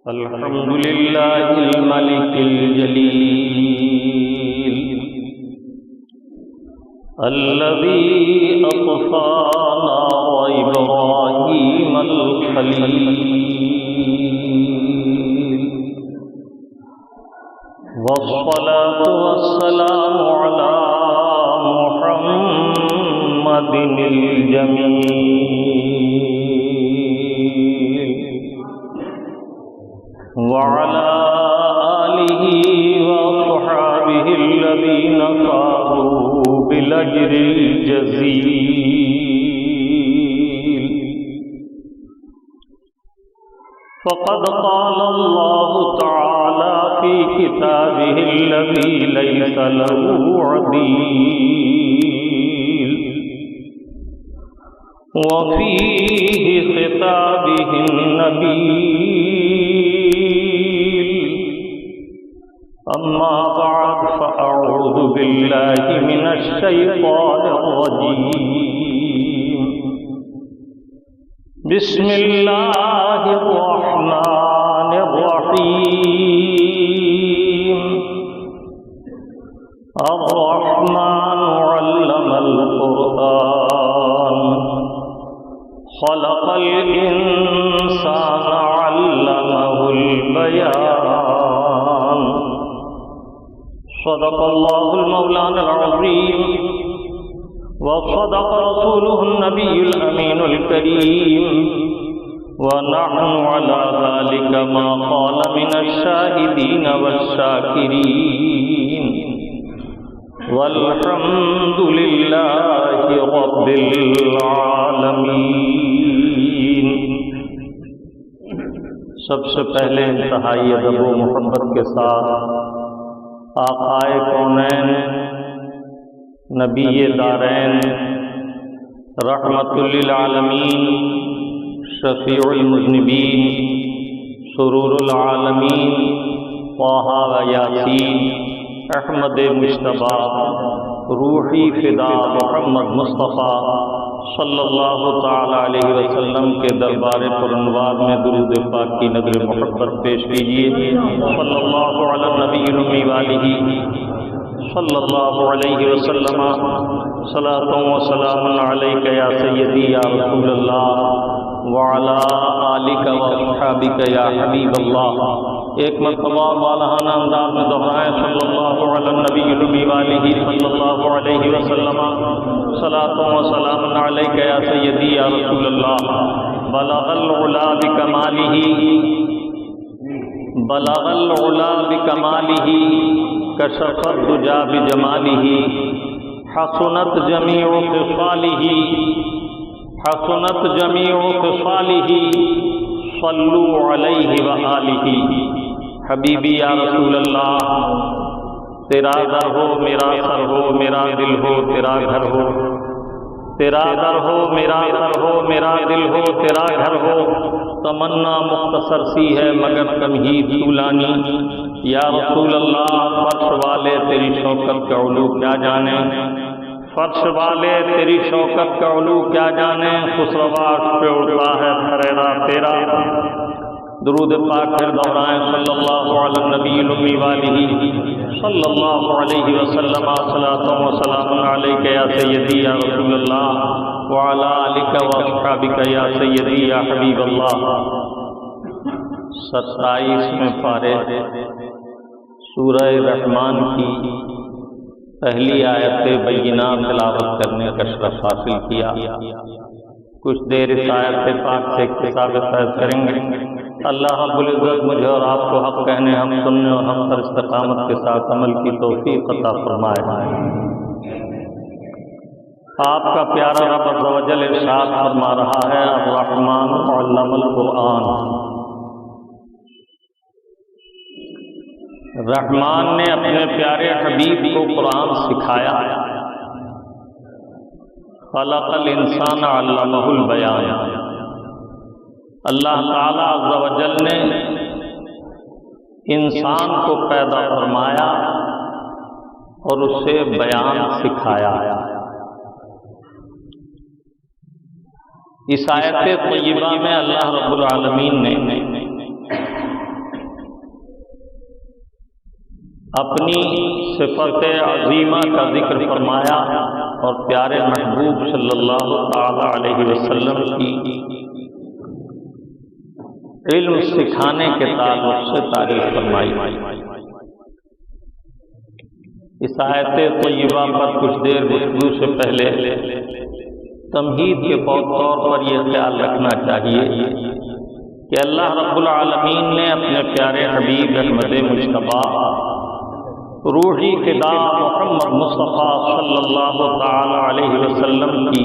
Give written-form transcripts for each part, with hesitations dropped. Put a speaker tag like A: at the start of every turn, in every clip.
A: الحمد لله الملك الجليل الذي أطفانا وإبراهيم الخليل والصلاة والسلام على محمد الجميل وعلى آله وصحابه الذين فازوا بالأجر الجزيل فقد قال الله تعالى في كتابه الذي ليس له عديل وفيه خطابه النبيل أما بعد فأعوذ بالله من الشيطان الرجيم بسم الله الرحمن الرحيم الرحمن علم القرآن خلق الإنسان علمه البيان صدق الله المولانا العظيم وصدق رسوله النبي الأمين الكريم ونحن على ذلك ما قال من الشاهدين والشاكرين والحمد لله رب العالمين۔ سب سے پہلے انتہائی ادب و محبت کے ساتھ آقائے کونین نبی دارین رحمت للعالمین شفیع المذنبین سرور العالمین طٰہٰ و یاسین احمد مجتبیٰ روحی فدا محمد مصطفیٰ صلی اللہ تعالی علیہ وسلم کے دربار پرانوار میں درود پاک کی نظر محبت پیش کیجیے۔ صلی اللہ علی النبی الأمی وآلہ صلی اللہ علیہ وسلم صلاۃ و سلام علیک یا سیدی یا رسول اللہ وعلی آلک و اصحابک یا حبیب اللہ۔ ایک مرتبہ والہانہ انداز میں دہرائیں صلی اللہ علی النبی الأمی وآلہ صلی اللہ علیہ وسلم صلاۃ و سلام علیک یا سیدی یا رسول اللہ۔ بلغ العلا بکمالہ بلغ العلا بکمالہ کشف الدجی بجمالہ حسنت جمیع خصالہ حسنت جمیع خصالہ صلوا علیہ وآلہ۔ حبیبی یا رسول اللہ، تیرا در ہو میرا سر ہو میرا دل ہو تیرا گھر ہو، تیرا در ہو میرا سر ہو میرا دل ہو تیرا گھر ہو، تمنا مختصر سی ہے مگر تمہید طولانی۔ یا رسول اللہ، فرش والے تیری شوکت کا علو کیا جانے، فرش والے تیری شوکت کا علو کیا جانے، خسرواٹ پہ اڑتا ہے پھریرا تیرا۔ درود پاک پھر دہرائیں صلی اللہ علی النبی الأمی وآلہ صلی اللہ علیہ وسلم صلاۃ و سلام علیک یا سیدی یا رسول اللہ وعلی آلک و اصحابک یا سیدی یا حبیب اللہ۔ 27ویں پارے سورہ رحمان کی پہلی آیت بینہ تلاوت کرنے کا شرف حاصل کیا۔ کچھ دیر اس آیت پاک سے اقتصاد فیض کریں گے۔ اللہ رب العزت مجھے اور آپ کو حق کہنے، ہم سننے اور ہم پر استقامت کے ساتھ عمل کی توفیق عطا فرمائے۔ آپ کا پیارا رب عز و جل ارشاد فرما رہا ہے، الرحمن علم القرآن۔ رحمان نے اپنے پیارے حبیب کو قرآن سکھایا۔ خلق الانسان علمہ البیان۔ اللہ تعالیٰ عز و جل نے انسان کو پیدا فرمایا اور اسے بیان سکھایا۔ اس آیت طیبہ میں اللہ رب العالمین نے اپنی صفت عظیمہ کا ذکر فرمایا اور پیارے محبوب صلی اللہ تعالی علیہ وسلم کی علم سکھانے کے تعلق سے تعریف فرمائی۔ اس آیت طیبہ پر کچھ دیر گفتگو سے پہلے تمہید کے طور پر یہ خیال رکھنا چاہیے کہ اللہ رب العالمین نے اپنے پیارے حبیب احمد مجتبیٰ روحی خطاب محمد مصطفیٰ صلی اللہ تعالی علیہ وسلم کی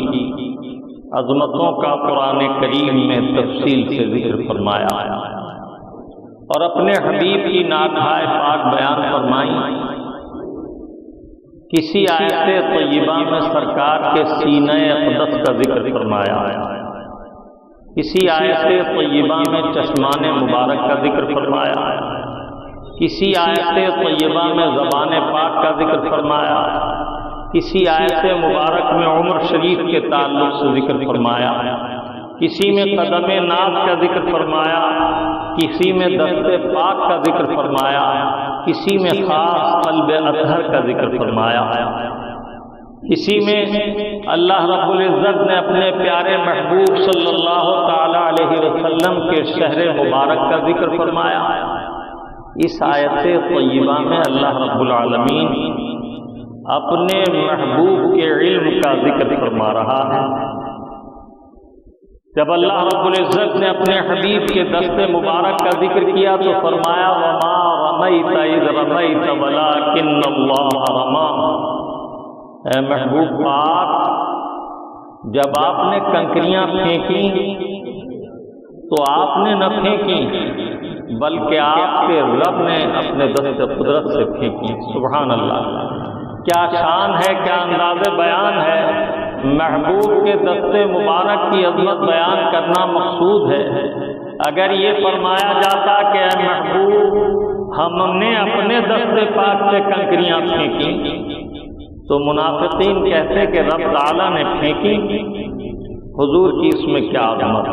A: عظمتوں کا قرآن کریم میں تفصیل سے ذکر فرمایا اور اپنے حبیب کی ناکہائے پاک بیان فرمائی۔ کسی آیت طیبہ میں سرکار کے سینہ اقدس کا ذکر فرمایا، کسی آیت طیبہ میں چشمان مبارک کا ذکر فرمایا، کسی آیت طیبہ میں زبان پاک کا ذکر فرمایا، کسی آیت مبارک میں عمر شریف کے تعلق سے ذکر فرمایا، کسی میں قدم ناز کا ذکر فرمایا، کسی میں دست پاک کا ذکر فرمایا، کسی میں خاص قلب اطہر کا ذکر فرمایا، کسی میں اللہ رب العزت نے اپنے پیارے محبوب صلی اللہ تعالی علیہ وسلم کے شہر مبارک کا ذکر فرمایا۔ اس آیت طیبہ میں اللہ رب العالمین اپنے محبوب کے علم کا ذکر فرما رہا ہے۔ جب اللہ رب العزت نے اپنے حبیب کے دست مبارک کا ذکر کیا تو فرمایا وَمَا رَمَيْتَ إِذْ رَمَيْتَ وَلَٰكِنَّ اللَّهَ رَمَىٰ۔ اے محبوب پاک، جب آپ نے کنکریاں پھینکی تو آپ نے نہ پھینکی بلکہ آپ کے رب نے اپنے دست قدرت سے پھینکی۔ سبحان اللہ، کیا شان ہے، کیا انداز بیان ہے۔ محبوب کے دست مبارک کی عظمت بیان کرنا مقصود ہے۔ اگر یہ فرمایا جاتا کہ اے محبوب ہم نے اپنے دست پاک سے کنکریاں پھینکی تو منافقین کہتے کہ رب تعالیٰ نے پھینکی۔ حضور کی اس میں کیا عظمت،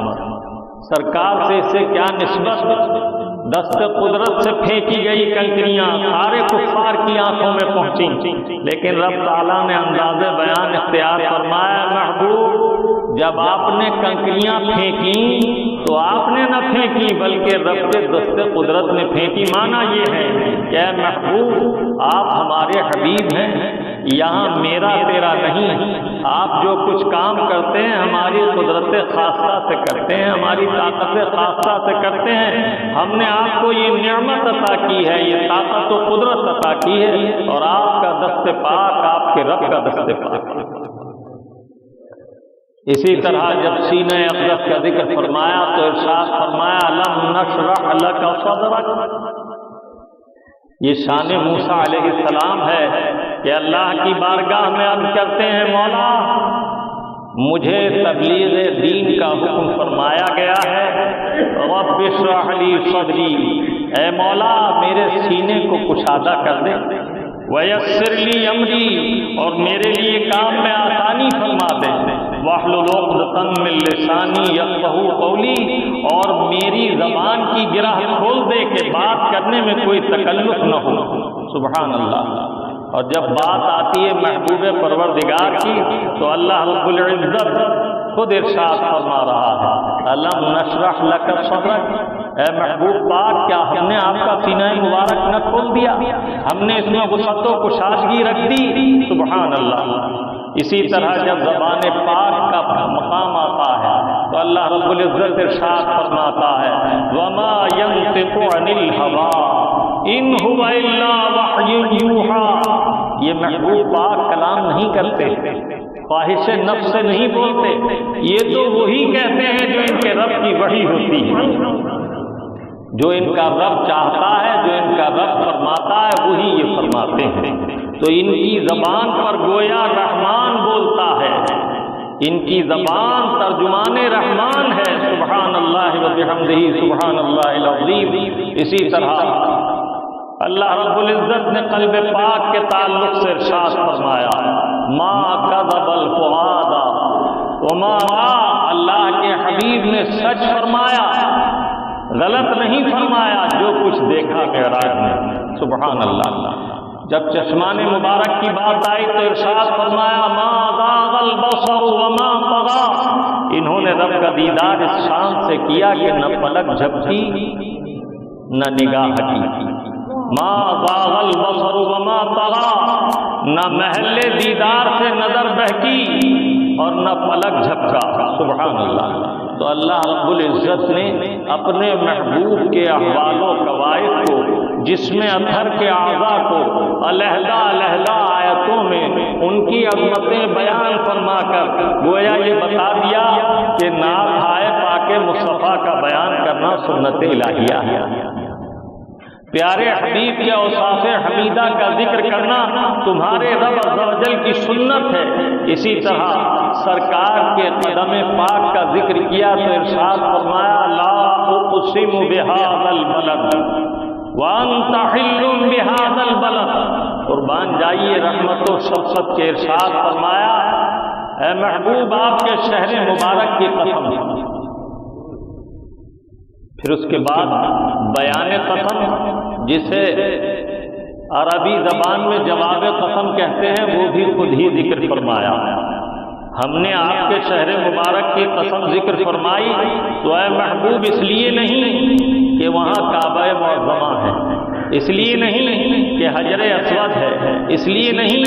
A: سرکار سے اسے کیا نسبت۔ دست قدرت سے پھینکی گئی کنکریاں سارے کفار کی آنکھوں میں پہنچی، لیکن رب تعالیٰ نے انداز بیان اختیار فرمایا محبوب جب آپ نے کنکریاں پھینکی تو آپ نے نہ پھینکی بلکہ رب کے دست قدرت نے پھینکی۔ معنی یہ ہے کہ اے محبوب آپ ہمارے حبیب ہیں، یہاں میرا تیرا نہیں، آپ جو کچھ کام کرتے ہیں ہماری قدرت خاصہ سے کرتے ہیں، ہماری طاقت خاصہ سے کرتے ہیں۔ ہم نے آپ کو یہ نعمت عطا کی ہے، یہ طاقت و قدرت عطا کی ہے، اور آپ کا دست پاک آپ کے رب کا دست پاک۔ اسی طرح جب سینہ اقدس کا ذکر فرمایا تو ارشاد فرمایا لم نشرح لک صدرک۔ یہ شان موسیٰ علیہ السلام ہے کہ اللہ کی بارگاہ میں عرض کرتے ہیں مولا مجھے تبلیغ دین کا حکم فرمایا گیا ہے، رب اشرح لی صدری، اے مولا میرے سینے کو کشادہ کر دے، ویسر لی امری، اور میرے لیے کام میں آسانی فرما دے، واحلل عقدۃ من لسانی یفقہوا قولی، اور میری زبان کی گرہ کھول دے کہ بات کرنے میں کوئی تکلف نہ ہو۔ سبحان اللہ۔ اور جب بات آتی ہے محبوب پروردگار کی تو اللہ رب العزت خود ارشاد فرما رہا ہے الم نشرح لک صدرک، اے محبوب پاک کیا ہم نے آپ کا سینہ مبارک نہ کھول دیا، ہم نے اس میں وسعت و کشادگی رکھ دی۔ سبحان اللہ۔ اسی طرح جب زبان پاک کا مقام آتا ہے تو اللہ رب العزت ارشاد فرماتا ہے وما ينطق عن الهوى ان هو الا وحی یوحی، یہ محبوب پاک کلام نہیں کرتے، خواہش نفس سے نہیں بولتے، یہ تو وہی کہتے ہیں جو ان کے رب کی وحی ہوتی ہے، جو ان کا رب چاہتا ہے، جو ان کا رب فرماتا ہے وہی یہ فرماتے ہیں۔ تو ان کی زبان پر گویا رحمان بولتا ہے، ان کی زبان ترجمان رحمان ہے۔ سبحان اللہ و بحمدہ سبحان اللہ العظیم۔ اسی طرح اللہ رب العزت نے قلب پاک کے تعلق سے ارشاد فرمایا ما کذب الفؤاد وما رأى، اللہ کے حبیب نے سچ فرمایا، غلط نہیں فرمایا جو کچھ دیکھا معراج میں۔ سبحان اللہ۔ جب چشمان مبارک کی بات آئی تو ارشاد فرمایا ما زاغ البصر وما طغى، انہوں نے رب کا دیدار اس شان سے کیا کہ نہ پلک جھپکی نہ نگاہ ہٹی۔ ما زاغ البصر وما طغى، نہ محل دیدار سے نظر بہکی اور نہ پلک جھپکا۔ سبحان اللہ۔ تو اللہ رب العزت نے اپنے محبوب کے احوال و قواعد کو، جسم اطہر کے اعضاء کو علیحدہ علیحدہ آیتوں میں ان کی عظمتیں بیان فرما کر گویا یہ بتا دیا کہ نعت ہائے پاک مصطفیٰ کا بیان کرنا سنت الہیہ ہے، پیارے حبیب کے اوصاف حمیدہ کا ذکر کرنا تمہارے رب عز و جل کی سنت ہے۔ اسی طرح سرکار کے قدم پاک کا ذکر کیا تو ارشاد فرمایا لا اقسم بهذا البلد وانت حل بهذا البلد، قربان جائیے رحمت و شفقت کے ارشاد فرمایا اے محبوب آپ کے شہر مبارک کی قسم۔ پھر اس کے بعد بیان قسم، جسے عربی زبان میں جواب قسم کہتے ہیں، وہ بھی خود ہی ذکر فرمایا۔ ہم نے آپ کے شہر مبارک کی قسم ذکر فرمائی تو اے محبوب اس لیے نہیں کہ وہاں کعبہ معظمہ ہے، اس لیے نہیں کہ حجر اسود ہے، اس لیے نہیں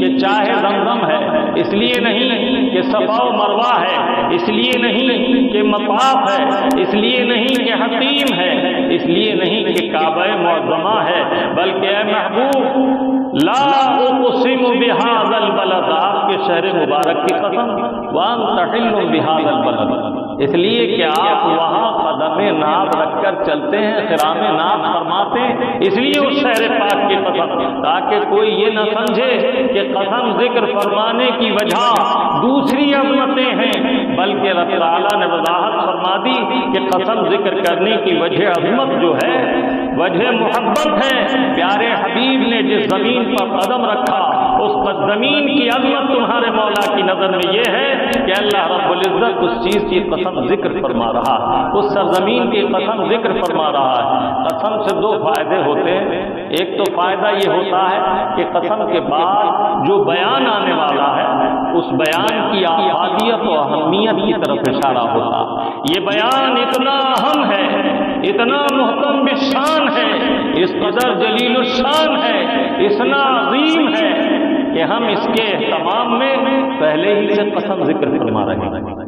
A: کہ چاہ زمزم ہے، اس لیے نہیں کہ صفا و مروہ ہے، اس لیے نہیں کہ مطاف ہے، اس لیے نہیں کہ حتیم ہے، اس لیے نہیں کہ کعبہ معظمہ ہے، بلکہ اے محبوب لا اقسم بهذا البلد، آپ کے شہر مبارک کی قسم، وانت حل بهذا البلد، اس لیے کہ آپ وہاں قدم ناب رکھ کر چلتے ہیں، احرام ناب فرماتے ہیں، اس لیے اس شہر پاک کی قسم، تاکہ کوئی یہ نہ سمجھے کہ قسم ذکر فرمانے کی وجہ دوسری عظمتیں ہیں، بلکہ رب تعالیٰ نے وضاحت فرما دی کہ قسم ذکر کرنے کی وجہ عظمت جو ہے، وجہ محبت ہے۔ پیارے حبیب نے جس زمین پر قدم رکھا اس زمین کی عظمت تمہارے مولا کی نظر میں یہ ہے کہ اللہ رب العزت اس چیز کی قسم ذکر فرما رہا ہے، اس سرزمین کی قسم ذکر فرما رہا ہے۔ قسم سے دو فائدے ہوتے ہیں، ایک تو فائدہ یہ ہوتا ہے کہ قسم کے بعد جو بیان آنے والا ہے اس بیان کی افادیت و اہمیت کی طرف اشارہ ہوتا ہے۔ یہ بیان اتنا اہم ہے، اتنا محتم بالشان ہے، اس قدر جلیل الشان ہے، اتنا عظیم ہے کہ ہم اس کے اہتمام میں پہلے ہی سے قسم ذکر فرما رہے ہیں۔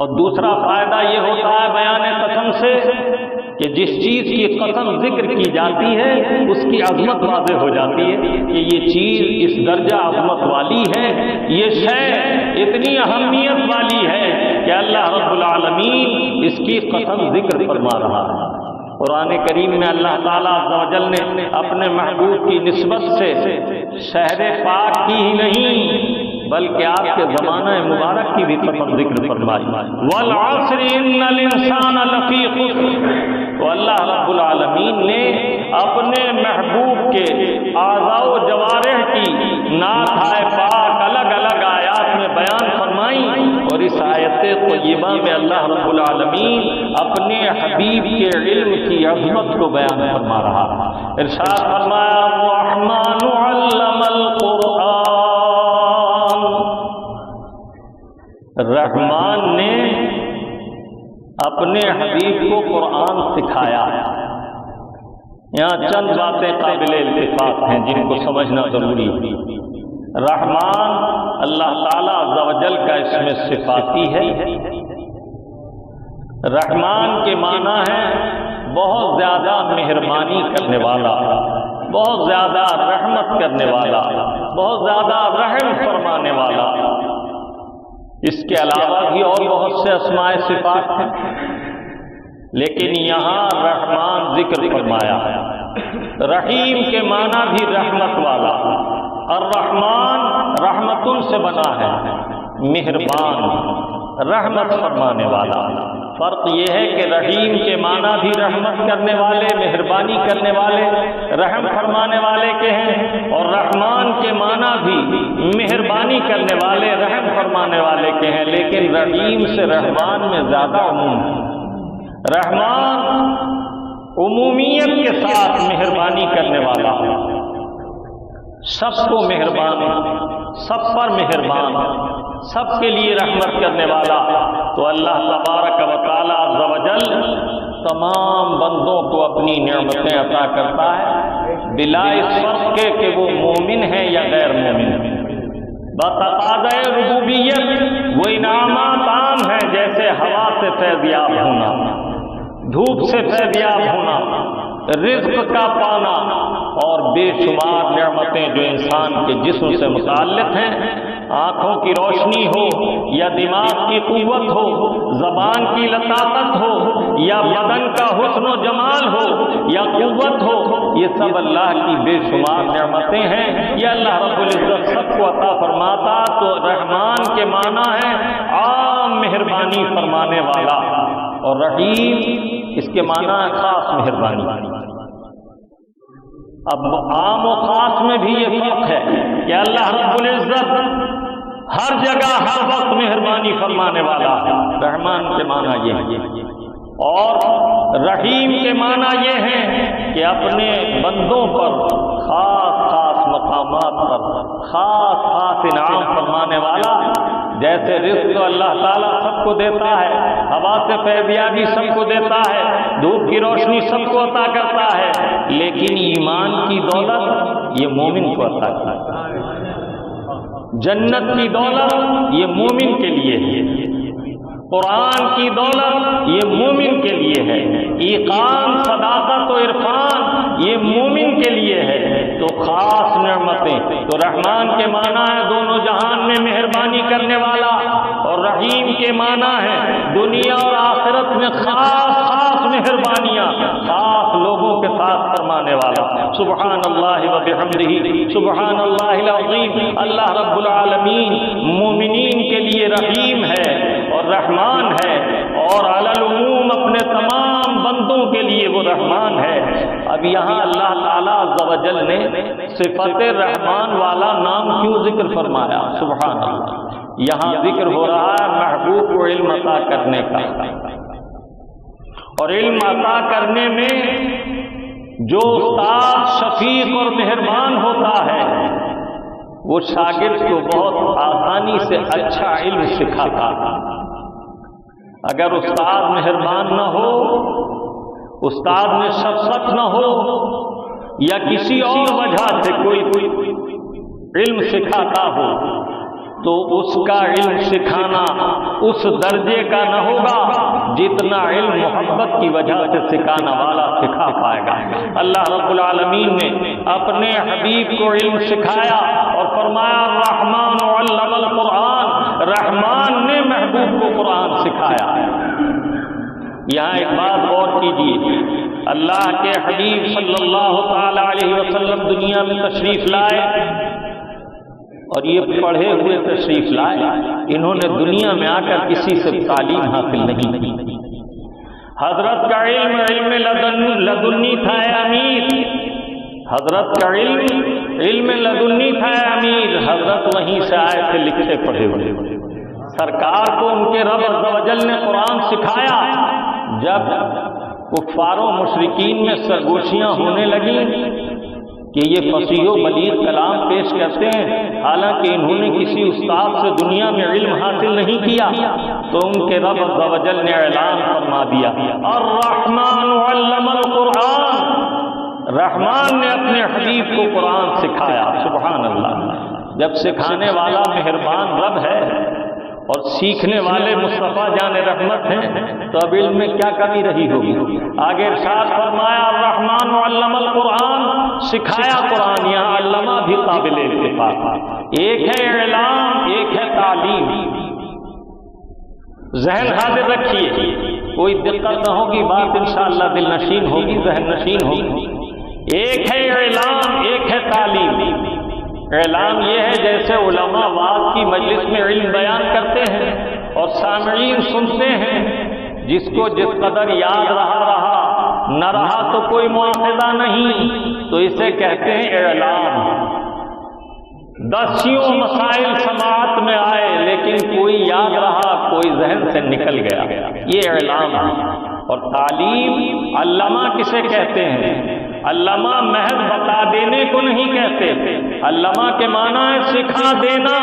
A: اور دوسرا فائدہ یہ ہوتا ہے بیان قسم سے کہ جس چیز کی قسم ذکر کی جاتی ہے اس کی عظمت واضح ہو جاتی ہے کہ یہ چیز اس درجہ عظمت والی ہے، یہ شے اتنی اہمیت والی ہے کہ اللہ رب العالمین اس کی قسم ذکر فرما رہا ہے۔ قرآن کریم میں اللہ تعالیٰ عز و جل نے اپنے محبوب کی نسبت سے شہر پاک کی ہی نہیں بلکہ آپ کے زمانہ مبارک کی بھی قسم ذکر فرمائی، والعصر ان الانسان لفی خسر۔ تو اللہ رب العالمین نے اپنے محبوب کے اعضاء و جوارح کی نعت پاک الگ الگ آیات میں بیان فرمائی، اور اس آیت طیبہ میں اللہ رب العالمین اپنے حبیب کے علم کی عظمت کو بیان فرما رہا ہے۔ ارشاد فرمایا الرحمن علم القرآن، رحمان نے اپنے حبیب کو قرآن سکھایا۔ یہاں چند باتیں قابل اتفاق ہیں جن کو سمجھنا ضروری ہے۔ رحمان اللہ تعالیٰ عز و جل کا اسم صفاتی ہے۔ رحمان کے معنی ہے بہت زیادہ مہربانی کرنے والا، بہت زیادہ رحمت کرنے والا، بہت زیادہ رحم فرمانے والا۔ اس کے علاوہ بھی اور بہت سے اسماء صفات ہیں، لیکن یہاں رحمان ذکر فرمایا۔ رحیم کے معنی بھی رحمت والا، الرحمن رحمتن سے بنا ہے، مہربان، رحمت فرمانے والا۔ فرق یہ ہے کہ رحیم کے معنی بھی رحمت کرنے والے، مہربانی کرنے والے، رحم فرمانے والے کے ہیں، اور رحمان کے معنی بھی مہربانی کرنے والے، رحم فرمانے والے کے ہیں، لیکن رحیم سے رحمان میں زیادہ عموم ہے۔ رحمان عمومیت کے ساتھ مہربانی کرنے والا، سب کو مہربان، سب پر مہربان، سب کے لیے رحمت کرنے والا، تو اللہ تبارک و تعالی عز و جل تمام بندوں کو اپنی نعمتیں عطا کرتا ہے بلا اس فرق کے کہ وہ مومن ہیں یا غیر مومن ہیں۔ بتقاضۂ ربوبیت وہ انعامات عام ہیں، جیسے ہوا سے فیضیاب ہونا، دھوپ سے فیضیاب ہونا، رزق کا پانا، اور بے شمار نعمتیں جو انسان کے جسم سے متعلق ہیں، آنکھوں کی روشنی ہو یا دماغ کی قوت ہو، زبان کی لطافت ہو یا بدن کا حسن و جمال ہو یا قوت ہو، یہ سب اللہ کی بے شمار نعمتیں ہیں، یہ اللہ رب العزت سب کو عطا فرماتا۔ تو رحمان کے معنی ہے عام مہربانی فرمانے والا، اور رحیم اس کے معنی ہے خاص مہربانی۔ اب عام و خاص میں بھی یہ فرق ہے کہ اللہ رب العزت ہر جگہ ہر وقت مہربانی فرمانے والا ہے، رحمان کے معنی یہ ہے، اور رحیم کے معنی یہ ہے کہ اپنے بندوں پر خاص خاص مقامات پر خاص خاص انعام فرمانے والا۔ جیسے رزق اللہ تعالیٰ سب کو دیتا ہے، ہوا سے فیضیابی سب کو دیتا ہے، دھوپ کی روشنی سب کو عطا کرتا ہے، لیکن ایمان کی دولت یہ مومن کو عطا کرتا ہے، جنت کی دولت یہ مومن کے لیے ہے، قرآن کی دولت یہ مومن کے لیے ہے، ایقان، صداقت و عرفان یہ مومن کے لیے ہے۔ تو خاص نعمتیں، تو رحمان کے معنی ہے دونوں جہان میں مہربانی کرنے والا، اور رحیم کے معنی ہے دنیا اور آخرت میں خاص خاص مہربانیاں خاص لوگوں کے ساتھ فرمانے والا۔ سبحان اللہ و بحمدہ، سبحان اللہ العظیم۔ اللہ رب العالمین مومنین کے لیے رحیم ہے اور رحمان ہے، اور علی العموم اپنے تمام بندوں کے لیے وہ رحمان ہے۔ اب یہاں اللہ تعالیٰ عز و جل نے صفت رحمان والا نام کیوں ذکر فرمایا؟ سبحان اللہ، یہاں ذکر ہو رہا ہے محبوب کو علم عطا کرنے کا، اور علم عطا کرنے میں جو استاد شفیق اور مہربان ہوتا ہے وہ شاگرد کو بہت آسانی سے اچھا علم سکھاتا ہے۔ اگر استاد مہربان نہ ہو، استاد میں شفقت نہ ہو، یا کسی اور وجہ سے کوئی علم سکھاتا ہو، تو اس کا علم سکھانا اس درجے کا نہ ہوگا جتنا علم محبت کی وجہ سے سکھانا والا سکھا پائے گا۔ اللہ رب العالمین نے اپنے حبیب کو علم سکھایا اور فرمایا الرحمن علم القرآن، رحمان نے محبوب کو قرآن سکھایا۔ یہاں ایک بات غور کیجیے، اللہ کے حبیب صلی اللہ تعالی علیہ وسلم دنیا میں تشریف لائے، اور یہ پڑھے ہوئے تشریف لائے، انہوں نے دنیا میں آ کر کسی سے تعلیم حاصل نہیں کی۔ حضرت کا علم لدنی تھا اے امیر، حضرت کا علم لدنی تھا اے امیر، حضرت وہیں سے آئے تھے لکھتے پڑھے ہوئے۔ سرکار کو ان کے رب عز و جل نے قرآن سکھایا۔ جب کفار و مشرکین میں سرگوشیاں ہونے لگیں کہ یہ فصیح و بلیغ کلام پیش کرتے ہیں، حالانکہ انہوں نے کسی استاد سے دنیا میں علم حاصل نہیں کیا، تو ان کے رب عز و جل نے اعلان فرما دیا الرحمن علم القرآن، رحمان نے اپنے حبیب کو قرآن سکھایا۔ سبحان اللہ، جب سکھانے والا مہربان رب ہے اور سیکھنے والے مصطفیٰ جان رحمت ہیں، تو اب علم میں کیا کمی رہی ہوگی؟ آگے ارشاد فرمایا الرحمن علم القرآن، سکھایا قرآن، یہاں علمہ بھی قابل اتفاق، ایک ہے اعلام، ایک ہے تعلیم۔ ذہن حاضر رکھیے، کوئی دقت نہ ہوگی، بات انشاءاللہ دل نشین ہوگی، ذہن نشین ہوگی۔ ایک ہے اعلام، ایک ہے تعلیم۔ اعلام یہ ہے جیسے علماء وعظ کی مجلس میں علم بیان کرتے ہیں اور سامعین سنتے ہیں، جس کو جس قدر یاد رہا نہ رہا تو کوئی مواخذہ نہیں، تو اسے کہتے ہیں اعلام۔ دسیوں مسائل سماعت میں آئے لیکن کوئی یاد رہا، کوئی ذہن سے نکل گیا، یہ اعلام ہے۔ اور تعلیم علامہ کسے کہتے ہیں؟ علامہ محض بتا دینے کو نہیں کہتے، علامہ کے معنی ہے سکھا دینا۔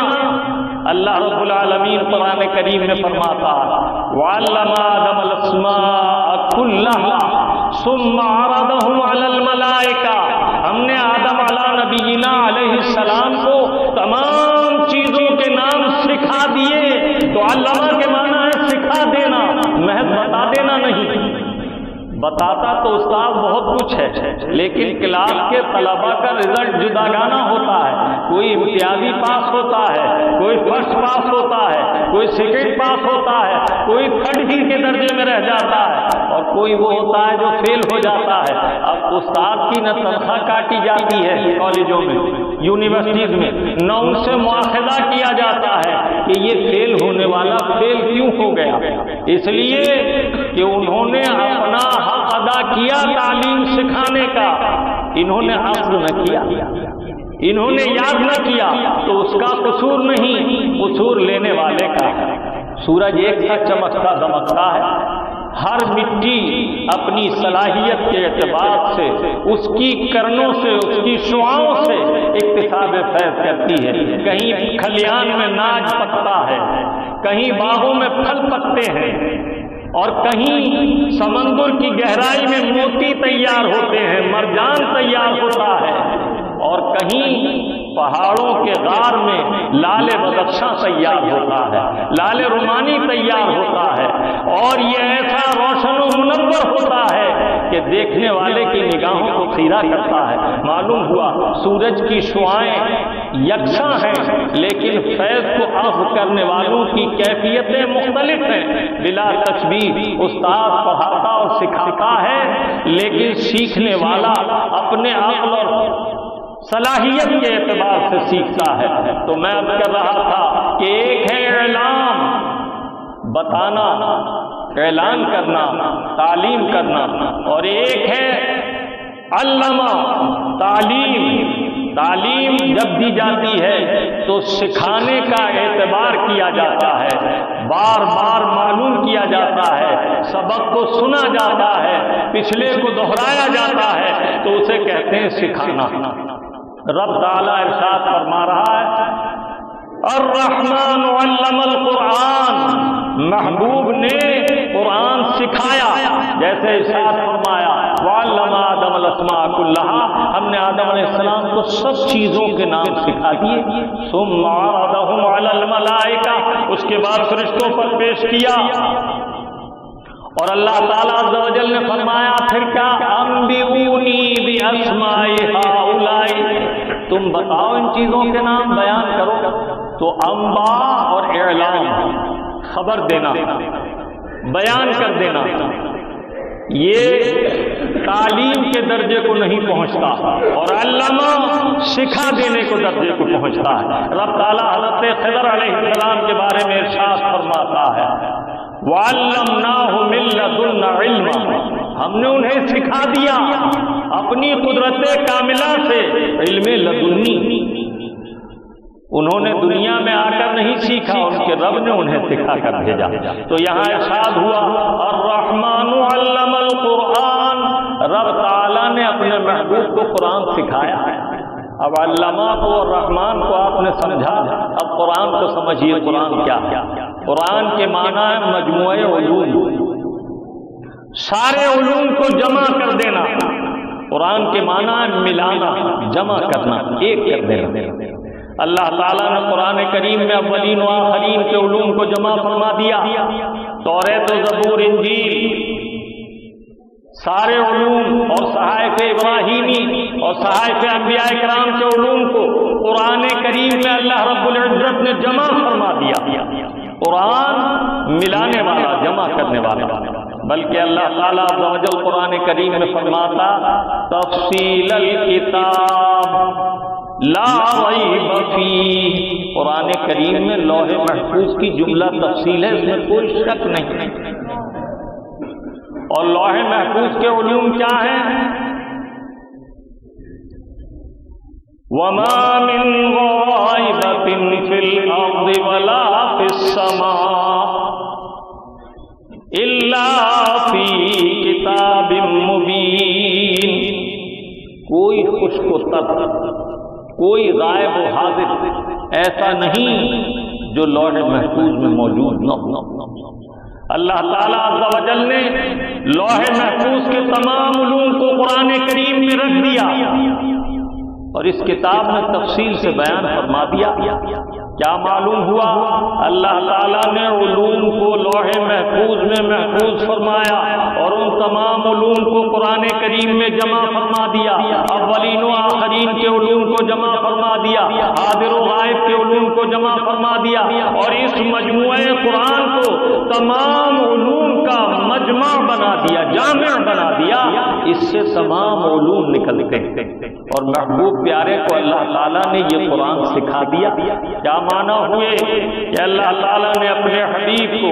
A: اللہ رب العالمین قرآن کریم میں فرماتا وَعَلَّمَ آدَمَ الْأَسْمَاءَ كُلَّهَا ثُمَّ عَرَضَهُمْ عَلَى الْمَلَائِكَةِ، ہم نے آدم علیہ نبینا علیہ السلام کو تمام چیزوں کے نام سکھا دیے۔ تو علامہ کے معنی ہے سکھا دینا، محض بتا دینا نہیں۔ بتاتا تو استاد بہت کچھ ہے، لیکن کلاس کے طلباء کا رزلٹ جداگانہ ہوتا ہے، کوئی امتیازی پاس ہوتا ہے، کوئی فرسٹ پاس ہوتا ہے، کوئی سیکنڈ پاس ہوتا ہے، کوئی تھرڈ ہی کے درجے میں رہ جاتا ہے، اور کوئی وہ ہوتا ہے جو فیل ہو جاتا ہے۔ اب استاد کی نہ تنخواہ کاٹی جاتی ہے کالجوں میں، یونیورسٹیز میں، نہ ان سے مواخذہ کیا جاتا ہے کہ یہ فیل ہونے والا فیل کیوں ہو گیا، اس لیے کہ انہوں نے اپنا حق ادا کیا تعلیم سکھانے کا، انہوں نے حفظ نہ کیا، انہوں نے یاد نہ کیا، تو اس کا قصور نہیں، قصور لینے والے کا۔ سورج ایک سا چمکتا دمکتا ہے، ہر مٹی اپنی صلاحیت کے اعتبار سے، اس کی کرنوں سے، اس کی شعاؤں سے اکتساب فیض کرتی ہے۔ کہیں کھلیان میں ناج پکتا ہے، کہیں باغوں میں پھل پکتے ہیں، اور کہیں سمندر کی گہرائی میں موتی تیار ہوتے ہیں، مرجان تیار ہوتا ہے، اور کہیں پہاڑوں کے غار میں لال بدخشاں تیار ہوتا ہے، لال رومانی تیار ہوتا ہے، اور یہ ایسا روشن و منور ہوتا ہے کہ دیکھنے والے کی نگاہوں کو خیرہ کرتا ہے۔ معلوم ہوا سورج کی شعاعیں یکساں ہیں، لیکن فیض کو اخذ کرنے والوں کی کیفیتیں مختلف ہیں۔ بلا تشبیہ استاد پڑھاتا اور سکھاتا ہے، لیکن سیکھنے والا اپنے عقل اور صلاحیت کے اعتبار سے سیکھتا ہے۔ تو میں اب کر رہا تھا کہ ایک ہے اعلام، بتانا، اعلان کرنا، تعلیم کرنا، اور ایک ہے علامہ، تعلیم۔ تعلیم جب دی جاتی ہے تو سکھانے کا اعتبار کیا جاتا ہے، بار بار معلوم کیا جاتا ہے، سبق کو سنا جاتا ہے، پچھلے کو دہرایا جاتا ہے، تو اسے کہتے ہیں سکھانا۔ رب تعالیٰ ارشاد فرما رہا ہے الرحمن علم القرآن، محبوب نے قرآن سکھایا، جیسے ارشاد فرمایا وعلم آدم الاسماء كلها، ہم نے آدم علیہ السلام کو سب چیزوں کے نام سکھا دیے۔ ثم عرضهم على الملائکہ، اس کے بعد فرشتوں پر پیش کیا، اور اللہ تعالیٰ عز و جل نے فرمایا پھر کیا انبئونی باسماء ہؤلاء، تم بتاؤ ان چیزوں کے نام، بیان کرو۔ تو انباء اور اعلام، خبر دینا، بیان کر دینا، یہ تعلیم کے درجے کو نہیں پہنچتا، اور علامہ سکھا دینے کو درجے کو پہنچتا ہے۔ رب تعالیٰ حضرت خضر علیہ السلام کے بارے میں ارشاد فرماتا ہے وَعَلَّمْنَاهُ مِن لَّدُنَّا عِلْمًا، ہم نے انہیں سکھا دیا اپنی قدرت کاملہ سے علم لدنی۔ انہوں نے دنیا میں آ کر نہیں سیکھا، ان کے رب نے انہیں سکھا کر بھیجا۔ تو یہاں ارشاد ہوا الرحمن علم القرآن، رب تعالیٰ نے اپنے محبوب کو قرآن سکھایا۔ اب علامہ کو اور رحمان کو آپ نے سمجھا، اب قرآن کو سمجھیے۔ قرآن کیا ہے؟ قرآن کے معنی ہے مجموعہ علوم، سارے علوم کو جمع کر دینا۔ قرآن کے معنی ہے ملانا، جمع کرنا، ایک کر دینا۔ اللہ تعالیٰ نے قرآن کریم میں اولین و آخرین کے علوم کو جمع فرما دیا۔ توریت و زبور، انجیل، سارے علوم اور صحائف ابراہیمی اور صحائف انبیاء کرام کے علوم کو قرآن کریم میں اللہ رب العزت نے جمع فرما دیا۔ قرآن ملانے والا، جمع کرنے والا، بلکہ اللہ تعالیٰ عز و جل قرآن کریم میں فرماتا تفصیل الکتاب لا ریب فیہ، قرآن کریم میں لوح محفوظ کی جملہ تفصیل ہے، اس میں کوئی شک نہیں۔ اور لوح محفوظ کے علوم کیا ہیں؟ وَمَا مِن غَائِبَةٍ فِي الْأَرْضِ وَلَا فِي السَّمَاءِ إِلَّا فِي كِتَابٍ مُبِينٍ، کوئی خشک و تر، کوئی غائب و حاضر ایسا نہیں جو لوح محفوظ میں موجود نہ ہو۔ اللہ تعالیٰ عز و جل نے لوح محفوظ کے تمام علوم کو قرآن کریم میں رکھ دیا اور اس کتاب میں تفصیل سے بیان فرما دیا۔ کیا معلوم ہوا؟ اللہ تعالیٰ نے علوم کو لوح محفوظ میں محفوظ فرمایا اور ان تمام علوم کو قرآن کریم میں جمع فرما دیا۔ اولین و آخرین کے علوم کو جمع فرما دیا، حاضر و غائب کے علوم کو جمع فرما دیا، اور اس مجموعہ قرآن کو تمام علوم کا مجمع بنا دیا، جامع بنا دیا۔ اس سے تمام علوم نکلتے ہیں اور محبوب پیارے کو اللہ تعالیٰ نے یہ قرآن سکھا دیا۔ کیا معنی ہوئے کہ اللہ تعالیٰ نے اپنے حبیب کو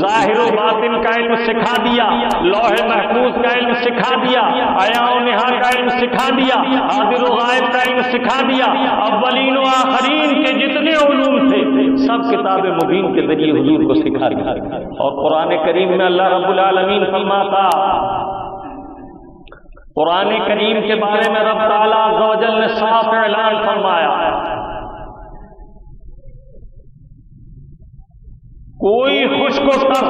A: ظاہر و باطن کا علم سکھا دیا، لوح محفوظ کا علم سکھا دیا، عیاں و نہاں کا علم سکھا دیا، حاضر و غائب کا علم سکھا دیا، اولین و آخرین کے جتنے علوم تھے سب کتاب مبین کے ذریعے حضور کو سکھا دیا۔ اور قرآن کریم میں اللہ رب العالمین فرماتا، قرآن کریم کے بارے میں رب تعالیٰ عز و جل نے صاف اعلان فرمایا، کوئی خشک و تر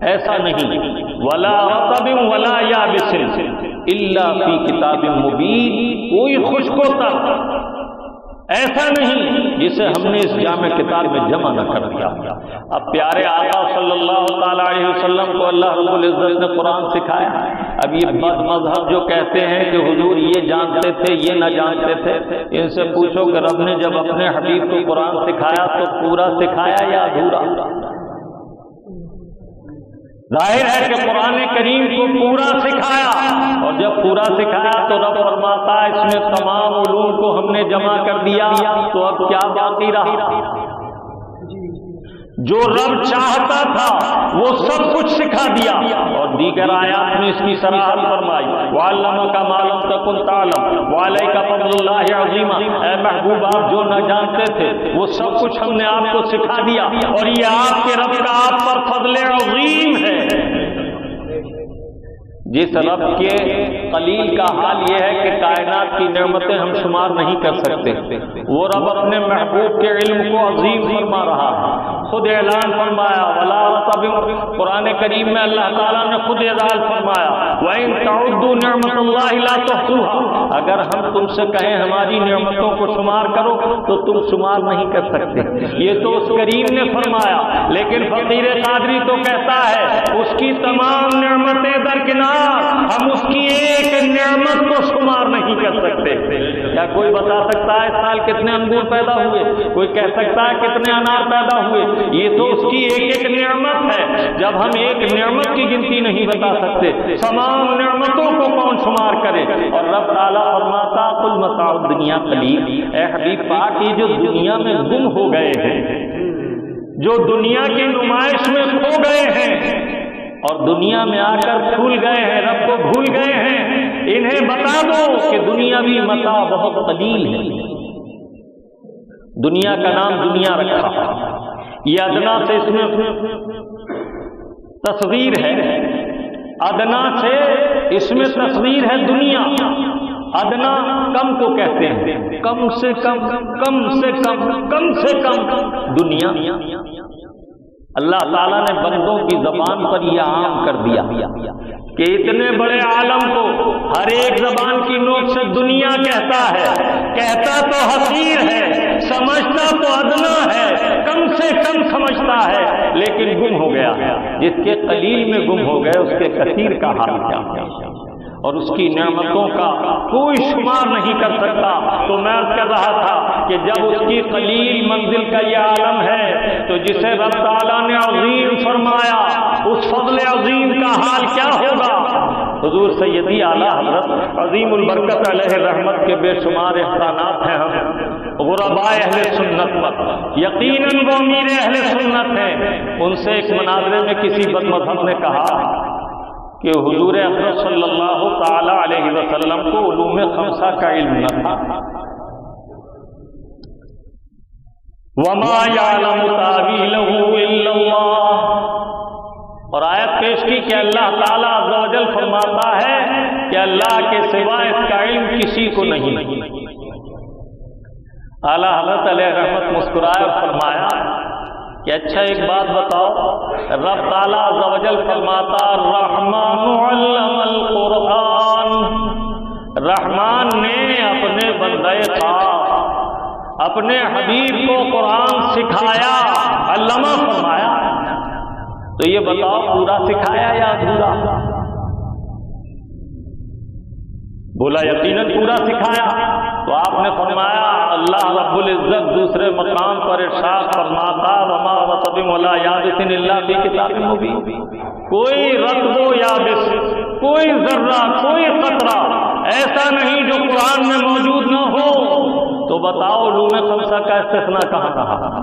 A: ایسا نہیں، ولا رطب ولا یابس الا فی کتاب مبین، کوئی خشک و تر ایسا نہیں جسے ہم نے اس جامع کتاب میں جمع نہ کر دیا۔ اب پیارے آقا صلی اللہ تعالی علیہ وسلم کو اللہ رب العزت نے قرآن سکھایا۔ اب یہ بد مذہب جو کہتے ہیں کہ حضور یہ جانتے تھے یہ نہ جانتے تھے، ان سے پوچھو کہ رب نے جب اپنے حبیب کو قرآن سکھایا تو پورا سکھایا یا ادھورا؟ ظاہر ہے کہ قرآن کریم کو پورا سکھایا، اور جب پورا سکھایا تو رب فرماتا ہے اس میں تمام علوم کو ہم نے جمع کر دیا، تو اب کیا باقی رہا؟ جو رب چاہتا تھا وہ سب کچھ سکھا دیا۔ اور دیگر آیات میں اس کی صراحت فرمائی، وَعَلَّمَكَ مَا لَمْ تَكُنْ تَعْلَمْ وَعَلَيْكَ فَضْلُ اللَّهِ عَظِيمًا، اے محبوب آپ جو نہ جانتے تھے وہ سب کچھ ہم نے آپ کو سکھا دیا، اور یہ آپ کے رب کا آپ پر فضل عظیم ہے۔ جس رب کے قلیل کا حال یہ ہے کہ کائنات کی نعمتیں ہم شمار نہیں کر سکتے، وہ رب اپنے محبوب کے علم کو عظیم فرما رہا ہے۔ خود اعلان فرمایا، ولا رطب، قرآن کریم میں اللہ تعالیٰ نے خود اعلان فرمایا، وَإِن تَعُدُّوا نِعْمَتَ اللَّهِ لَا تُحْصُوهَا، اگر ہم تم سے کہیں ہماری نعمتوں کو شمار کرو تو تم شمار نہیں کر سکتے۔ یہ تو اس کریم نے فرمایا، لیکن فقیر قادری تو کہتا ہے اس کی تمام نعمتیں درکنار، ہم اس کی ایک نعمت کو شمار نہیں کر سکتے۔ کیا کوئی بتا سکتا ہے اس سال کتنے انگور پیدا ہوئے؟ کوئی کہہ سکتا ہے کتنے انار پیدا ہوئے؟ یہ تو اس کی ایک ایک نعمت ہے۔ جب ہم ایک نعمت کی گنتی نہیں بتا سکتے، تمام نعمتوں کو کون شمار کرے؟ اور رب تعالیٰ فرماتا، قُلْ مَتَاعُ الدُّنْيَا قَلِيلٌ، اے حبیب پاک یہ جو دنیا میں گم ہو گئے ہیں، جو دنیا کی نمائش میں کھو گئے ہیں اور دنیا میں آ کر بھول گئے ہیں، رب کو بھول گئے ہیں، انہیں بتا دو کہ دنیاوی متاع بہت قلیل ہے۔ دنیا کا نام دنیا رکھا، یہ ادنا سے اس میں تصغیر ہے، ادنا سے اس میں تصغیر ہے دنیا۔ ادنا کم کو کہتے ہیں، کم سے کم، کم سے کم، کم سے کم دنیا۔ اللہ تعالیٰ نے بندوں کی زبان پر یہ عام کر دیا کہ اتنے بڑے عالم کو ہر ایک زبان کی نوک سے دنیا کہتا ہے، کہتا تو حقیر ہے، سمجھتا تو ادنا ہے، کم سے کم سمجھتا ہے، لیکن گم ہو گیا۔ جس کے قلیل میں گم ہو گئے اس کے کثیر کا حال کیا ہے، اور اس کی نعمتوں کا کوئی شمار نہیں کر سکتا۔ تو میں عرض کر رہا تھا کہ جب اس کی قلیل منزل کا یہ عالم ہے تو جسے رب تعالیٰ نے عظیم فرمایا، اس فضل عظیم کا حال کیا ہوگا؟ حضور سیدی اعلیٰ حضرت عظیم البرکت علیہ رحمت کے بے شمار احسانات ہیں ہم غرباء اہل سنت پر، یقیناً وہ امیر اہل سنت ہیں۔ ان سے ایک مناظرے میں کسی بد مذہب نے کہا کہ حضور اکرم صلی اللہ تعالی علیہ وسلم کو علوم خمسہ کا علم نہ تھا، وَمَا يَعْلَمُ تَأْوِيلَهُ إِلَّا اللَّهُ، اور آیت پیش کی کہ اللہ تعالیٰ عز و جل فرماتا ہے کہ اللہ کے سوا اس کا علم کسی کو نہیں۔ اعلیٰ حضرت علیہ رحمت مسکرائے اور فرمایا کہ اچھا ایک بات بتاؤ، رب تعالیٰ عز و جل فرماتا الرحمن علم القرآن، رحمان نے اپنے بندے خاص اپنے حبیب کو قرآن سکھایا، علمہ فرمایا۔ تو یہ بتاؤ پورا سکھایا یا ادھورا؟ بولا یقیناً پورا سکھایا۔ تو آپ نے فرمایا اللہ رب العزت دوسرے مقام پر ارشاد فرماتا وما رطب ولا یابس الا فی کتاب مبین، کوئی رطب و یابس، کوئی ذرہ، کوئی قطرہ ایسا نہیں جو قرآن میں موجود نہ ہو۔ تو بتاؤ علوم خمسہ کا استثناء کہاں رہا؟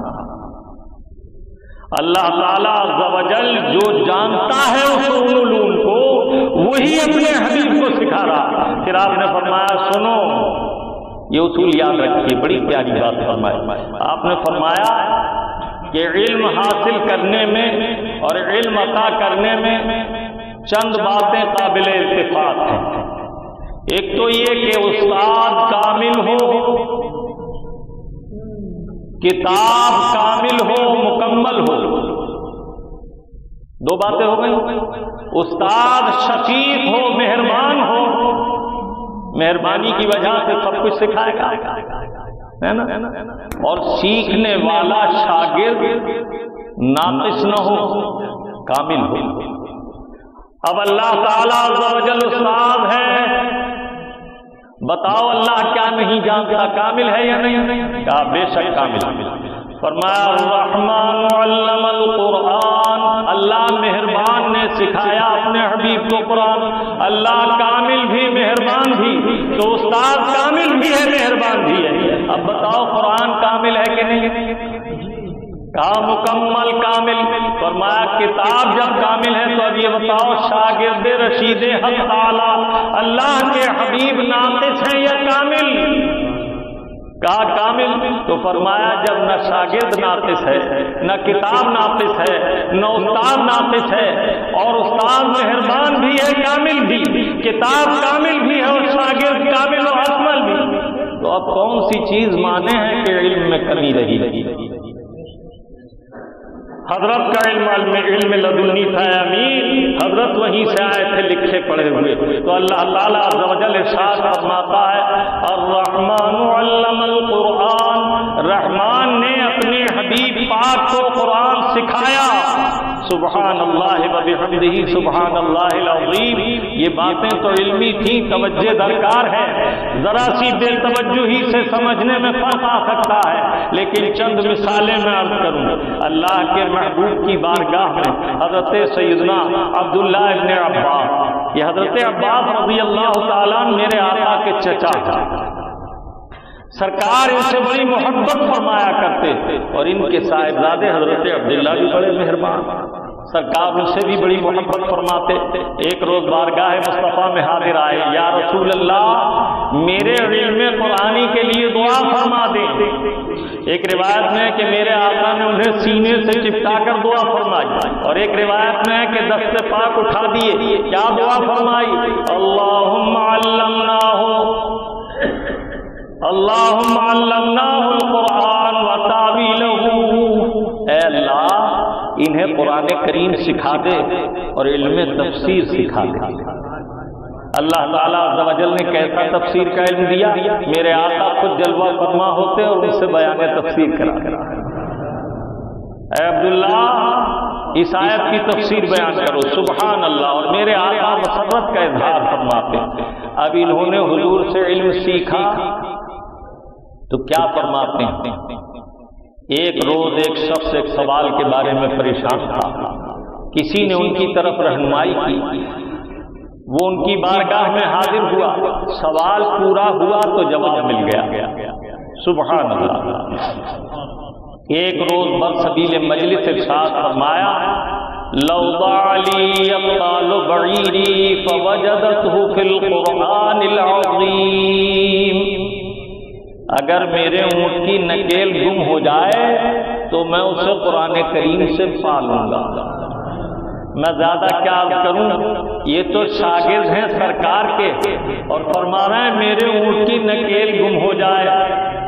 A: اللہ تعالیٰ عز و جل جو جانتا ہے اس علوم کو وہی اپنے حبیب کو سکھا رہا۔ پھر آپ نے فرمایا سنو، یہ اصول یاد رکھیے، بڑی پیاری بات فرمائی۔ آپ نے فرمایا کہ علم حاصل کرنے میں اور علم عطا کرنے میں چند باتیں قابل اتفاق ہیں۔ ایک تو یہ کہ استاد کامل ہو، کتاب کامل ہو، مکمل ہو، دو باتیں ہو گئی۔ استاد شفیق ہو، مہربان ہو، مہربانی کی وجہ سے سب کچھ سکھائے گا، ہے نا؟ اور سیکھنے والا شاگرد ناقص نہ ہو، کامل ہو۔ اب اللہ تعالیٰ عز و جل استاد ہے، بتاؤ اللہ کیا نہیں جانتا، کامل ہے یا نہیں؟ کہا بے شک کامل۔ فرمایا الرحمن علم القرآن، اللہ مہربان نے سکھایا اپنے حبیب کو قرآن۔ اللہ کامل بھی مہربان بھی، تو استاد کامل بھی ہے مہربان بھی ہے۔ اب بتاؤ قرآن کامل ہے کہ نہیں؟ کہا مکمل کامل۔ فرمایا کتاب جب کامل ہے تو اب یہ بتاؤ شاگرد رشید حق تعالی اللہ کے حبیب ناقص ہیں یا کامل؟ کہا کامل۔ تو فرمایا جب نہ شاگرد ناقص ہے، نہ کتاب ناقص ہے، نہ استاد ناقص ہے، اور استاد مہربان بھی ہے کامل بھی، کتاب کامل بھی ہے اور شاگرد کامل و اکمل بھی، تو اب کون سی چیز مانے ہیں کہ علم میں کمی رہی؟ حضرت کا علم لدنی تھا امین، حضرت وہیں سے آئے تھے لکھے پڑھے ہوئے۔ تو اللہ تعالیٰ عز و جل ارشاد فرماتا ہے الرحمن علم القرآن، رحمان نے اپنے حبیب پاک کو قرآن سکھایا۔ سبحان اللہ وبحمدہ سبحان اللہ العظیم۔ یہ باتیں تو علمی تھیں، توجہ درکار ہے، ذرا سی بے توجہی سے سمجھنے میں فرق آ سکتا ہے، لیکن چند مثالیں میں عرض کروں۔ اللہ کے محبوب کی بارگاہ میں حضرت سیدنا عبداللہ ابن عباس، یہ حضرت عباس رضی اللہ تعالیٰ میرے آقا کے چچا تھے، سرکار ان سے بڑی محبت فرمایا کرتے تھے، اور ان کے صاحبزادے حضرت عبداللہ بھی بڑے مہربان، سرکار ان سے بھی بڑی محبت فرماتے۔ ایک روز بارگاہ مصطفیٰ میں حاضر آئے، یا رسول اللہ میرے علم قرآنی کے لیے دعا فرما دیں۔ ایک روایت میں ہے کہ میرے آقا نے انہیں سینے سے چپٹا کر دعا فرمائی، اور ایک روایت میں ہے کہ دست پاک اٹھا دیے، کیا دعا فرمائی؟ اللہم علمناہ القرآن وتاویلہ، اے اللہ انہیں قرآن کریم سکھا دے اور علم تفسیر سکھا دے۔ اللہ تعالیٰ عز و جل نے کیسا تفسیر کا علم دیا، میرے آقا خود جلوہ فرما ہوتے اور ان سے بیان تفسیر کرا۔ اے عبداللہ اس آیت کی تفسیر بیان کرو، سبحان اللہ، اور میرے آقا مسرت کا اظہار فرماتے۔ اب انہوں نے حضور سے علم سیکھا تو کیا فرماتے ہیں؟ ایک روز ایک شخص ایک سوال کے بارے میں پریشان تھا، کسی نے ان کی طرف رہنمائی کی، وہ ان کی بارگاہ میں حاضر ہوا، سوال پورا ہوا تو جواب مل گیا۔ سبحان اللہ۔ ایک روز برسبیل مجلس ارشاد فرمایا لو ضاعلی ابطال بعیری فوجدته فی القرآن العظیم، اگر میرے اونٹ کی نکیل گم ہو جائے تو میں اسے قرآن کریم سے پا لوں گا۔ میں زیادہ کیا عرض کروں، یہ تو شاگرد ہیں سرکار کے، اور فرما رہے ہیں میرے اونٹ کی نکیل گم ہو جائے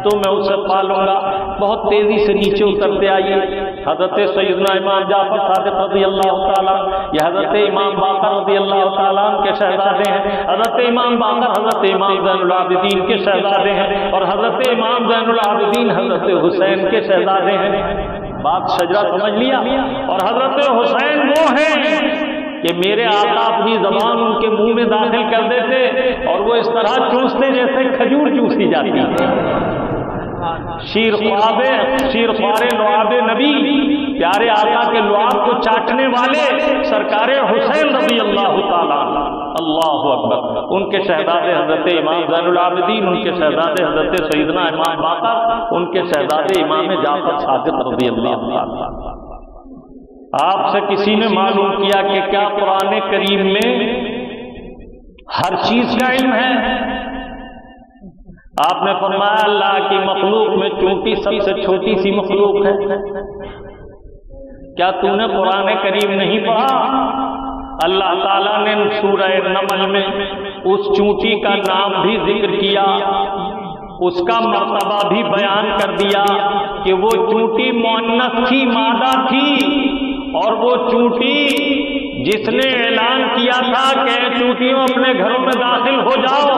A: تو میں اسے پالوں گا. بہت تیزی سے نیچے اترتے آئیے. حضرت سیدنا امام جعفر صادق رضی اللہ تعالیٰ، یہ حضرت امام باقر رضی اللہ تعالیٰ کے شہزادے ہیں. حضرت امام باقر حضرت امام زین العابدین کے شہزادے ہیں، اور حضرت امام زین العابدین حضرت حسین کے شہزادے ہیں. بات شجرہ سمجھ لیا. اور حضرت حسین وہ ہیں کہ میرے آقا اپنی زبان ان کے منہ میں داخل کر دیتے اور وہ اس طرح چوستے جیسے کھجور چوسی جاتی ہے. شیر خوار لعاب نبی، پیارے آقا کے لعاب کو چاٹنے والے سرکار حسین رضی اللہ تعالیٰ. اللہ اکبر. ان کے شہزادے حضرت امام زین العابدین، ان کے شہزادے حضرت سیدنا امام باقر، ان کے شہزادے امام جعفر صادق رضی اللہ تعالیٰ. آپ سے کسی نے معلوم کیا کہ کیا قرآن کریم میں ہر چیز کا علم ہے؟ آپ نے فرمایا اللہ کی مخلوق میں چونٹی سب سے چھوٹی سی مخلوق ہے. کیا تو نے قرآن کریم نہیں پڑھا؟ اللہ تعالیٰ نے سورہ نمل میں اس چونٹی کا نام بھی ذکر کیا، اس کا مرتبہ بھی بیان کر دیا کہ وہ چونٹی مؤنث تھی، مادہ تھی. اور وہ چونٹی جس نے اعلان کیا تھا کہ چونٹیوں اپنے گھروں میں داخل ہو جاؤ،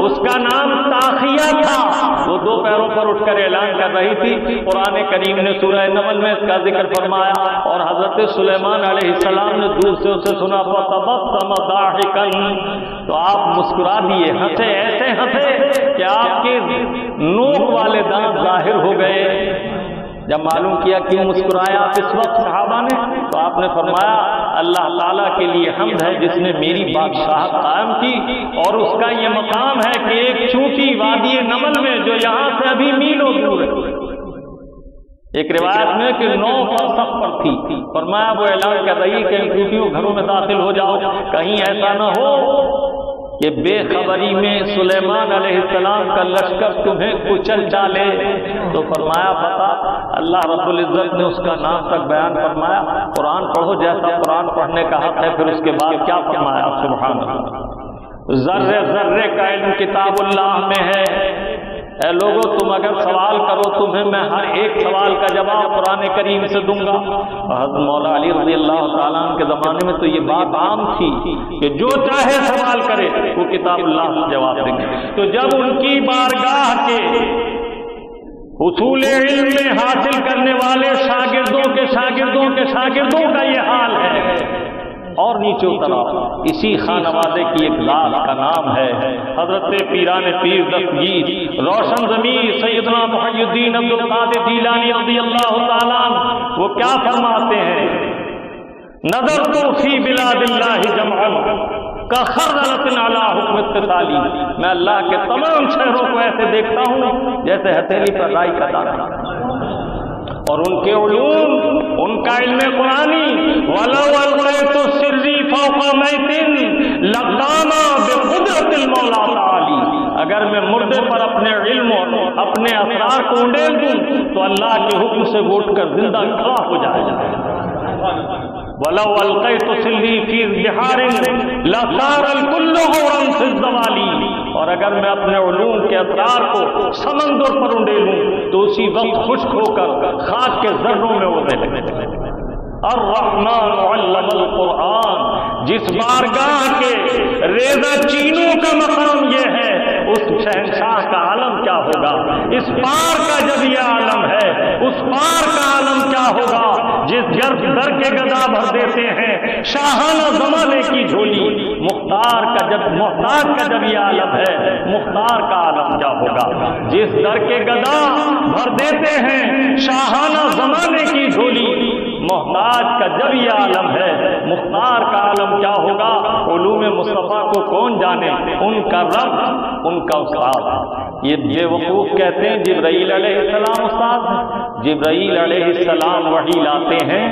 A: اس کا نام طاخیہ تھا. وہ دو پیروں پر اٹھ کر اعلان کر رہی تھی. قرآن کریم نے سورہ نمل میں اس کا ذکر فرمایا، اور حضرت سلیمان علیہ السلام نے دور سے اسے سنا فَتَبَسَّمَ ضَاحِكًا، تو آپ مسکرا دیے، ہنسے، ایسے ہنسے کہ آپ کے نوک والے دانت ظاہر ہو گئے. جب معلوم کیا کیوں مسکرایا آپ اس وقت صحابہ نے، تو آپ نے فرمایا اللہ تعالیٰ کے لیے حمد ہے جس نے میری بادشاہت قائم کی، اور اس کا یہ مقام ہے کہ ایک چونٹی وادی نمل میں جو یہاں سے ابھی میلوں دور ہے، ایک روایت میں کہ 9 فرسخ پر تھی، فرمایا وہ اعلان کر رہی کہ ان چونٹیوں گھروں میں داخل ہو جاؤ، کہیں ایسا نہ ہو کہ بے خبری میں سلیمان علیہ السلام کا لشکر تمہیں کچل ڈالے. تو فرمایا پتا اللہ رب العزت نے اس کا نام تک بیان فرمایا. قرآن پڑھو جیسا قرآن پڑھنے کا حق ہے. پھر اس کے بعد کیا فرمایا؟ سبحان اللہ. ذرے ذرے کا علم کتاب اللہ میں ہے. اے لوگو تم اگر سوال کرو تمہیں میں ہر ایک سوال کا جواب قرآن کریم سے دوں گا. حضرت مولا علی رضی اللہ تعالیٰ عنہ کے زمانے میں تو یہ بات عام تھی کہ جو چاہے سوال کرے وہ کتاب اللہ سے جواب دیں گے. تو جب ان کی بارگاہ کے اصول علم میں حاصل کرنے والے شاگردوں کا یہ حال ہے، اور نیچے اترا اسی خانوادے کی ایک ذات کا نام ہے حضرت پیران پیر دستگیر روشن ضمیر سیدنا محی الدین عبد القادر جیلانی رضی اللہ تعالیٰ عنہ. وہ کیا فرماتے ہیں؟ نظر تو فی بلاد اللہ جمعا کخردلۃ علی حکم اتصالی. میں اللہ کے تمام شہروں کو ایسے دیکھتا ہوں جیسے ہتھیلی پر رائی کا دانہ. اور ان کے علوم، ان کا علم قرآنی وَلَوْ أَلْقَيْتُ السِّرِّ فَوْقَ مَيْتٍ لَقَامَ بِقُدْرَةِ الْمَوْلَى تَعَالَى. اگر میں مردے پر اپنے علم اور اپنے اسرار کو انڈیل دوں تو اللہ کے حکم سے اٹھ کر زندہ کھڑا ہو جائے گا. وَلَوْ أَلْقَيْتُ سِرِّي فِي بِحَارٍ لَصَارَ الْكُلُّ غَوْرًا فِي الزَّوَالِ. اور اگر میں اپنے علوم کے اسرار کو سمندر پر انڈیلوں تو اسی وقت خشک ہو کر خاک کے ذروں میں اڑنے لگے. الرحمن علم القرآن. جس بارگاہ کے ریزہ چینوں کا مقام یہ ہے، اس شہنشاہ کا عالم کیا ہوگا؟ اس پار کا جب یہ عالم ہے، اس پار کا عالم کیا ہوگا؟ جس در کے گدا بھر دیتے ہیں شاہانہ زمانے کی جھولی. محتاج کا جب یہ عالم ہے، مختار کا عالم کیا ہوگا؟ جس در کے گدا بھر دیتے ہیں شاہانہ زمانے کی جھولی. محتاج کا جب یہ عالم ہے، مختار کا عالم کیا ہوگا؟ علوم مصطفیٰ کو کون جانے، ان کا رب، ان کا استاد. یہ بے وقوف کہتے ہیں جبرائیل علیہ السلام استاد ہیں. جبرائیل علیہ السلام وحی لاتے ہیں،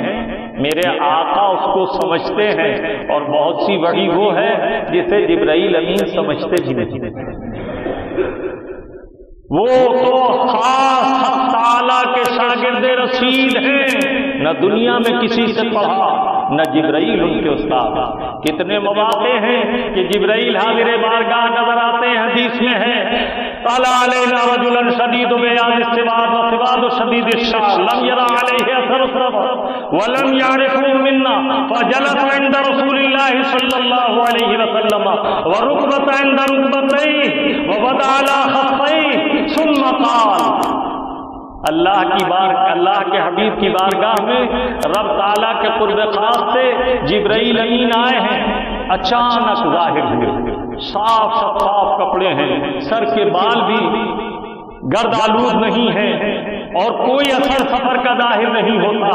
A: میرے آقا اس کو سمجھتے ہیں، اور بہت سی وحی وہ ہے جسے جبرائیل امین سمجھتے بھی نہیں. وہ تو خاص تعالیٰ کے شاگرد رسید ہیں، نہ دنیا میں کسی سے پڑھا نہ جبرائیل ان کے استاد۔ کتنے مواقع ہیں کہ جبرائیل حاضر بارگاہ نظر آتے ہیں، حدیث میں ہے طلع علینا رجلا شدید بیاض السواد وسواد شدید الشعر لم يرى عليه اثر السفر ولم يعرفه منا فجلس عند رسول الله صلى الله عليه وسلم وركبت عند ركبتيه ووضع على خفيه ثم قال، اللہ کے حبیب کی بارگاہ میں رب تعالیٰ کے قرب خاص سے جبرائیل امین آئے ہیں، اچانک ظاہر ہوئے، صاف شفاف کپڑے ہیں، سر کے بال بھی گرد آلود نہیں ہیں، اور کوئی اثر سفر کا ظاہر نہیں ہوتا۔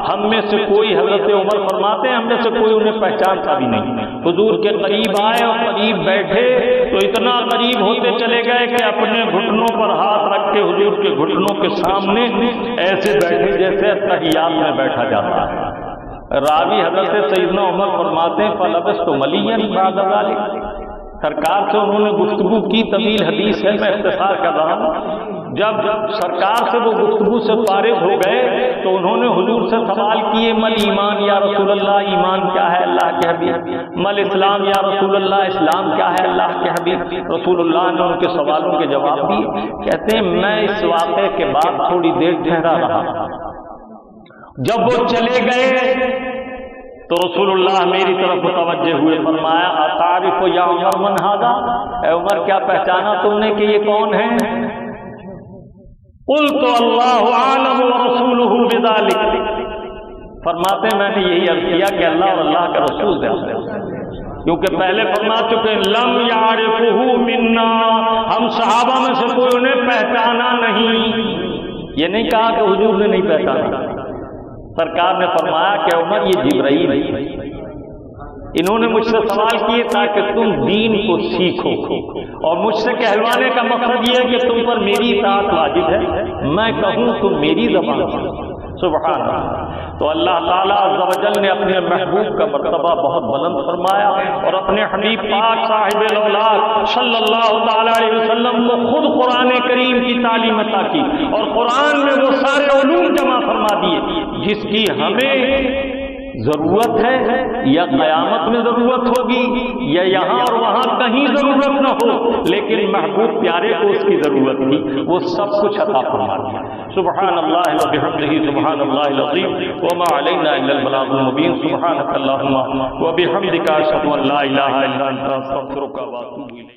A: ہم میں سے کوئی، حضرت عمر فرماتے ہیں، ہم میں سے کوئی انہیں پہچانتا بھی نہیں۔ حضور کے قریب آئے اور قریب بیٹھے تو اتنا قریب ہوتے چلے گئے کہ اپنے گھٹنوں پر ہاتھ رکھ کے حضور کے گھٹنوں کے سامنے ایسے بیٹھے جیسے تحیات میں بیٹھا جاتا ہے۔ راوی حضرت سیدنا عمر فرماتے ہیں فلبثت ملیا بعد ذلك، سرکار سے انہوں نے گفتگو کی، طویل حدیث ہے، میں اختصار کر رہا ہوں۔ جب سرکار سے وہ گفتگو سے فارغ ہو گئے تو انہوں نے حضور سے سوال کیے، مل ایمان یا رسول اللہ، ایمان کیا ہے اللہ کے حبیب؟ مل اسلام یا رسول اللہ، اسلام کیا ہے اللہ کے حبیب؟ رسول اللہ نے ان کے سوالوں کے جواب دیے۔ کہتے ہیں میں اس واقعے کے بعد تھوڑی دیر ٹھہرا رہا، جب وہ چلے گئے تو رسول اللہ میری طرف متوجہ ہوئے، فرمایا اتعرف یا عمر من ھذا، اے عمر کیا پہچانا تم نے کہ یہ کون ہے؟ قلت اللہ اعلم ورسولہ بذلک، فرماتے ہیں میں نے یہی عرض کیا کہ اللہ اور اللہ کا رسول جانتے ہیں، کیونکہ پہلے فرما چکے لم یعرفہ منا، ہم صحابہ میں سے کوئی انہیں پہچانا نہیں۔ یہ نہیں کہا کہ حضور نے نہیں پہچانا، سرکار نے فرمایا کہ عمر یہ جبرائیل ہے، انہوں نے مجھ سے سوال کیے تاکہ تم دین کو سیکھو، اور مجھ سے کہلوانے کا مقصد یہ ہے کہ تم پر میری اطاعت واجب ہے، میں کہوں تم میری زبان پر۔ سبحان اللہ۔ تو اللہ تعالیٰ عز و جل نے اپنے محبوب کا مرتبہ بہت بلند فرمایا، اور اپنے حبیب پاک صاحب الاولاد صلی اللہ تعالیٰ علیہ وسلم کو خود قرآن کریم کی تعلیم عطا کی، اور قرآن میں وہ سارے علوم جمع فرما دیے جس کی ہمیں ضرورت ہے یا قیامت میں ضرورت ہوگی یا یہاں اور وہاں کہیں ضرورت نہ ہو، لیکن محبوب پیارے کو اس کی ضرورت تھی، وہ سب کچھ عطا فرما دیا۔ سبحان اللہ و بحمدہ، سبحان اللہ العظیم، وما علینا الا البلاغ المبین، سبحانک اللہم و بحمدک، اشہد ان لا الہ الا انت، استغفرک و اتوب الیک۔